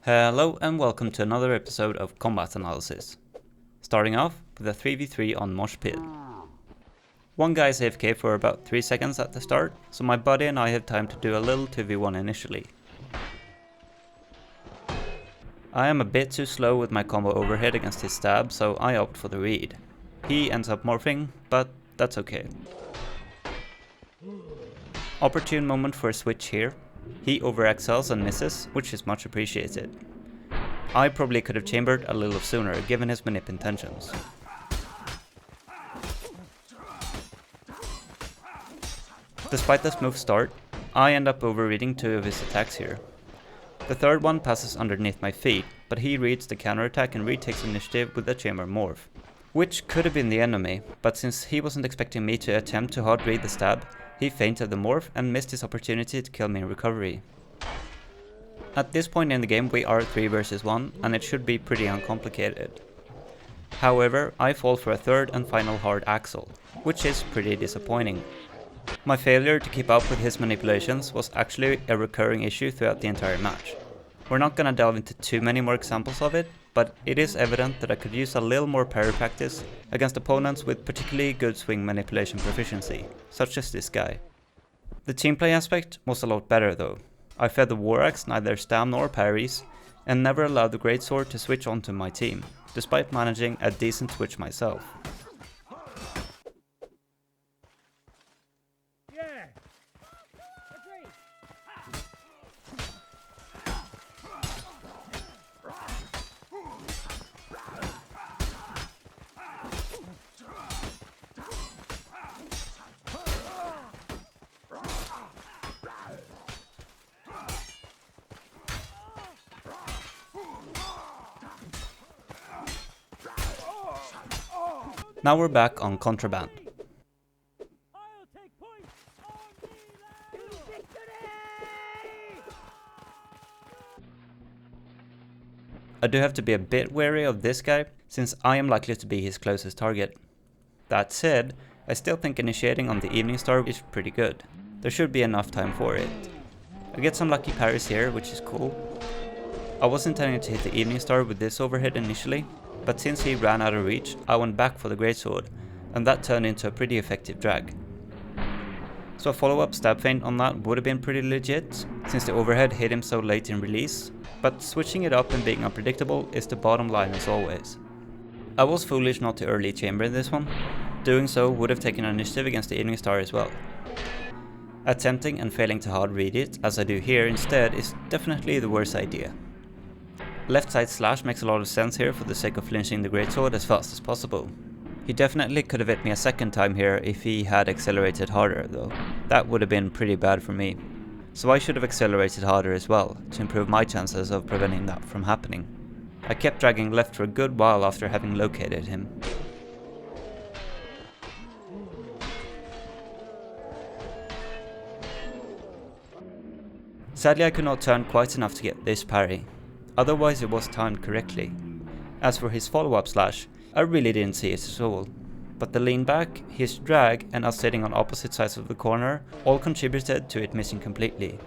Hello and welcome to another episode of Combat Analysis. Starting off with a 3v3 on Mosh Pit. One guy is AFK for about 3 seconds at the start, so my buddy and I have time to do a little 2v1 initially. I am a bit too slow with my combo overhead against his stab, so I opt for the read. He ends up morphing, but that's okay. Opportune moment for a switch here. He overexcels and misses, which is much appreciated. I probably could have chambered a little sooner given his manip intentions. Despite the smooth start, I end up overreading 2 of his attacks here. The third one passes underneath my feet, but he reads the counterattack and retakes initiative with a chamber morph. Which could have been the end of me, but since he wasn't expecting me to attempt to hard read the stab, he feinted the morph and missed his opportunity to kill me in recovery. At this point in the game we are 3 versus 1 and it should be pretty uncomplicated. However, I fall for a third and final hard axle, which is pretty disappointing. My failure to keep up with his manipulations was actually a recurring issue throughout the entire match. We're not gonna delve into too many more examples of it, but it is evident that I could use a little more parry practice against opponents with particularly good swing manipulation proficiency, such as this guy. The teamplay aspect was a lot better though. I fed the War Axe neither stam nor parries, and never allowed the Greatsword to switch onto my team, despite managing a decent switch myself. Now we're back on Contraband. I do have to be a bit wary of this guy, since I am likely to be his closest target. That said, I still think initiating on the Evening Star is pretty good. There should be enough time for it. I get some lucky parries here, which is cool. I was intending to hit the Evening Star with this overhead initially, but since he ran out of reach, I went back for the Greatsword, and that turned into a pretty effective drag. So a follow-up stab feint on that would have been pretty legit, since the overhead hit him so late in release, but switching it up and being unpredictable is the bottom line as always. I was foolish not to early chamber in this one. Doing so would have taken initiative against the Evening Star as well. Attempting and failing to hard read it, as I do here instead, is definitely the worst idea. Left side slash makes a lot of sense here for the sake of flinching the Greatsword as fast as possible. He definitely could have hit me a second time here if he had accelerated harder though. That would have been pretty bad for me. So I should have accelerated harder as well, to improve my chances of preventing that from happening. I kept dragging left for a good while after having located him. Sadly I could not turn quite enough to get this parry. Otherwise it was timed correctly. As for his follow-up slash, I really didn't see it at all. But the lean back, his drag and us sitting on opposite sides of the corner all contributed to it missing completely.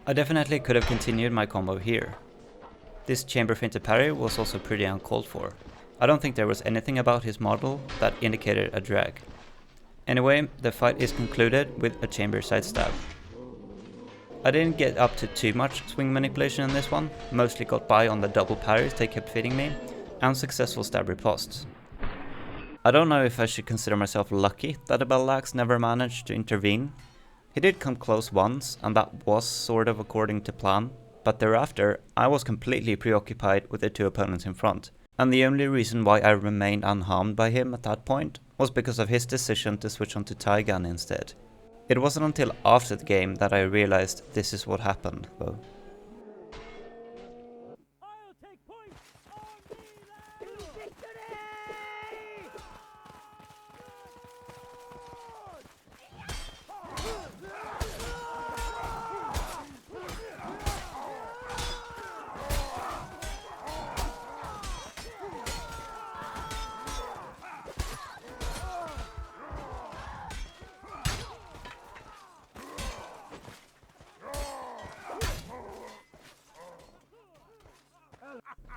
I definitely could have continued my combo here. This chamber feinted parry was also pretty uncalled for. I don't think there was anything about his model that indicated a drag. Anyway, the fight is concluded with a chamber side stab. I didn't get up to too much swing manipulation in this one, mostly got by on the double parries they kept feeding me, and successful stab riposts. I don't know if I should consider myself lucky that the Battle Axe never managed to intervene. He did come close once, and that was sort of according to plan, but thereafter I was completely preoccupied with the 2 opponents in front, and the only reason why I remained unharmed by him at that point was because of his decision to switch onto Taigan instead. It wasn't until after the game that I realized this is what happened, though.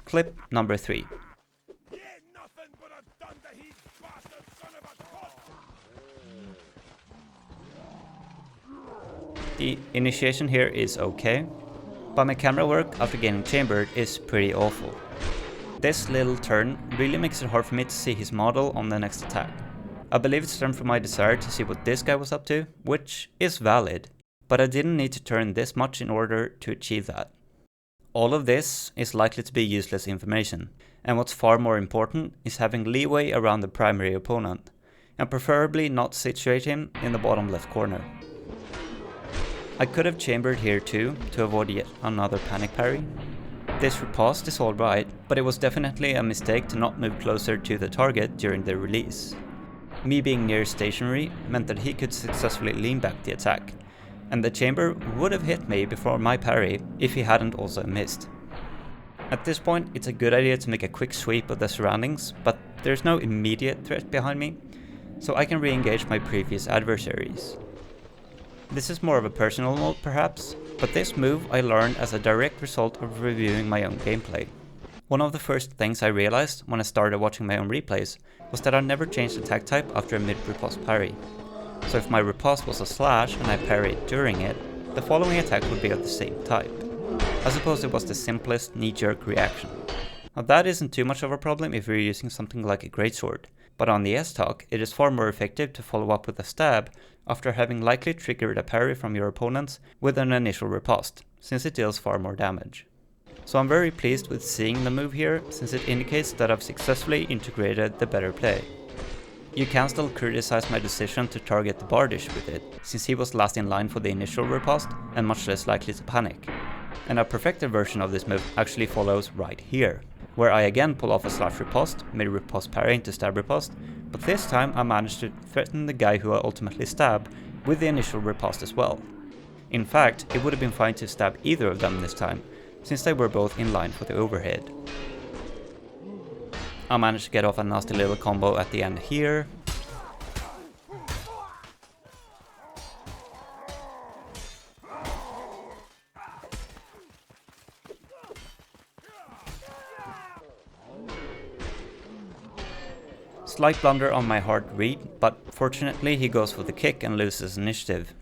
Clip number 3. The initiation here is okay, but my camera work after getting chambered is pretty awful. This little turn really makes it hard for me to see his model on the next attack. I believe it stemmed from my desire to see what this guy was up to, which is valid, but I didn't need to turn this much in order to achieve that. All of this is likely to be useless information, and what's far more important is having leeway around the primary opponent, and preferably not situate him in the bottom left corner. I could have chambered here too, to avoid yet another panic parry. This riposte is alright, but it was definitely a mistake to not move closer to the target during the release. Me being near stationary meant that he could successfully lean back the attack, and the chamber would have hit me before my parry if he hadn't also missed. At this point, it's a good idea to make a quick sweep of the surroundings, but there's no immediate threat behind me, so I can re-engage my previous adversaries. This is more of a personal note perhaps, but this move I learned as a direct result of reviewing my own gameplay. One of the first things I realized when I started watching my own replays was that I never changed attack type after a mid-riposte parry. So if my riposte was a slash and I parried during it, the following attack would be of the same type. I suppose it was the simplest knee-jerk reaction. Now that isn't too much of a problem if you're using something like a greatsword, but on the S-Talk it is far more effective to follow up with a stab after having likely triggered a parry from your opponents with an initial riposte, since it deals far more damage. So I'm very pleased with seeing the move here, since it indicates that I've successfully integrated the better play. You can still criticize my decision to target the Bardish with it, since he was last in line for the initial riposte and much less likely to panic. And a perfected version of this move actually follows right here, where I again pull off a slash riposte, mid-riposte parry into stab riposte, but this time I managed to threaten the guy who I ultimately stab with the initial riposte as well. In fact, it would have been fine to stab either of them this time, since they were both in line for the overhead. I managed to get off a nasty little combo at the end here. Slight blunder on my hard read, but fortunately he goes for the kick and loses initiative.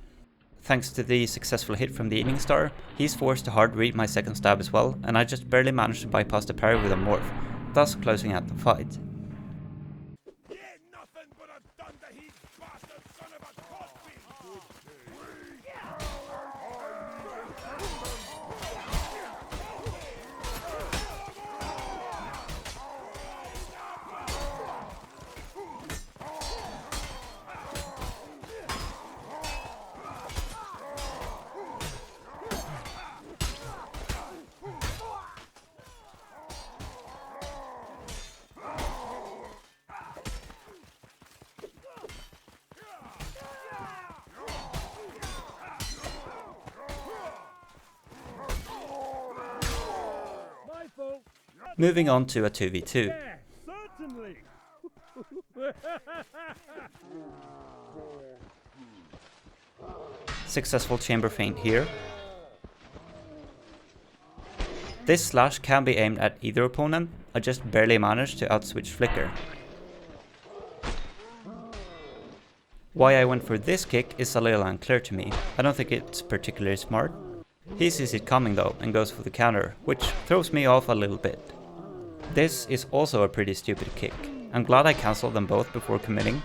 Thanks to the successful hit from the Evening Star, he's forced to hard read my second stab as well, and I just barely managed to bypass the parry with a morph, thus closing out the fight. Moving on to a 2v2. Yeah, certainly. Successful chamber feint here. This slash can be aimed at either opponent, I just barely managed to outswitch Flicker. Why I went for this kick is a little unclear to me. I don't think it's particularly smart. He sees it coming though and goes for the counter, which throws me off a little bit. This is also a pretty stupid kick. I'm glad I cancelled them both before committing,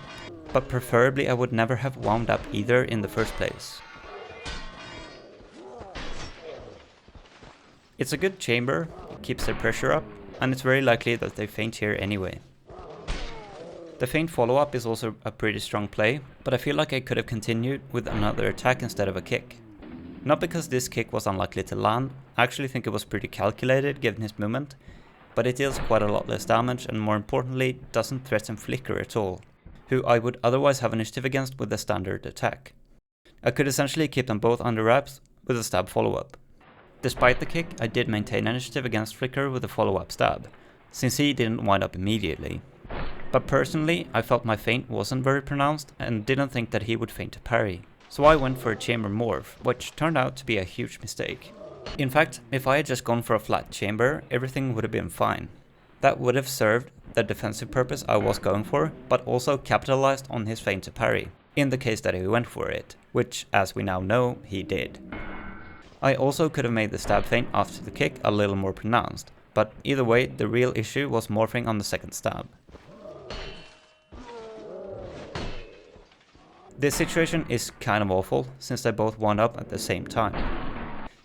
but preferably I would never have wound up either in the first place. It's a good chamber, it keeps their pressure up, and it's very likely that they feint here anyway. The feint follow-up is also a pretty strong play, but I feel like I could have continued with another attack instead of a kick. Not because this kick was unlikely to land, I actually think it was pretty calculated given his movement, but it deals quite a lot less damage and more importantly doesn't threaten Flicker at all, who I would otherwise have initiative against with a standard attack. I could essentially keep them both under wraps with a stab follow-up. Despite the kick, I did maintain initiative against Flicker with a follow-up stab, since he didn't wind up immediately. But personally, I felt my feint wasn't very pronounced and didn't think that he would feint to parry, so I went for a chamber morph, which turned out to be a huge mistake. In fact, if I had just gone for a flat chamber, everything would have been fine. That would have served the defensive purpose I was going for, but also capitalized on his feint to parry, in the case that he went for it, which, as we now know, he did. I also could have made the stab feint after the kick a little more pronounced, but either way, the real issue was morphing on the second stab. This situation is kind of awful, since they both wound up at the same time.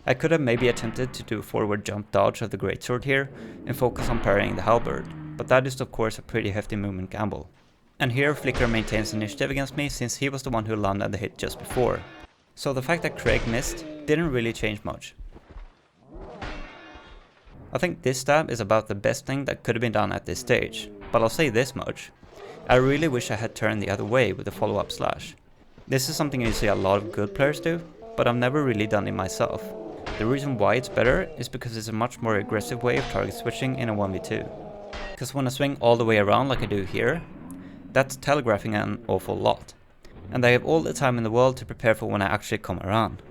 I could have maybe attempted to do a forward jump dodge of the greatsword here, and focus on parrying the halberd, but that is of course a pretty hefty movement gamble. And here Flicker maintains initiative against me, since he was the one who landed the hit just before. So the fact that Craig missed didn't really change much. I think this stab is about the best thing that could have been done at this stage, but I'll say this much. I really wish I had turned the other way with the follow-up slash. This is something you see a lot of good players do, but I've never really done it myself. The reason why it's better is because it's a much more aggressive way of target switching in a 1v2. Because when I swing all the way around like I do here, that's telegraphing an awful lot. And I have all the time in the world to prepare for when I actually come around.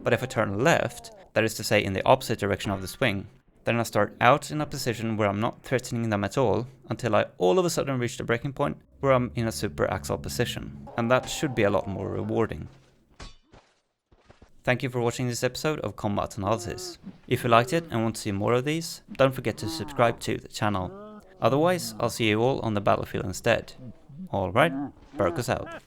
But if I turn left, that is to say in the opposite direction of the swing, then I start out in a position where I'm not threatening them at all, until I all of a sudden reach the breaking point where I'm in a super axial position. And that should be a lot more rewarding. Thank you for watching this episode of Combat Analysis. If you liked it and want to see more of these, don't forget to subscribe to the channel. Otherwise, I'll see you all on the battlefield instead. Alright, Berkus out.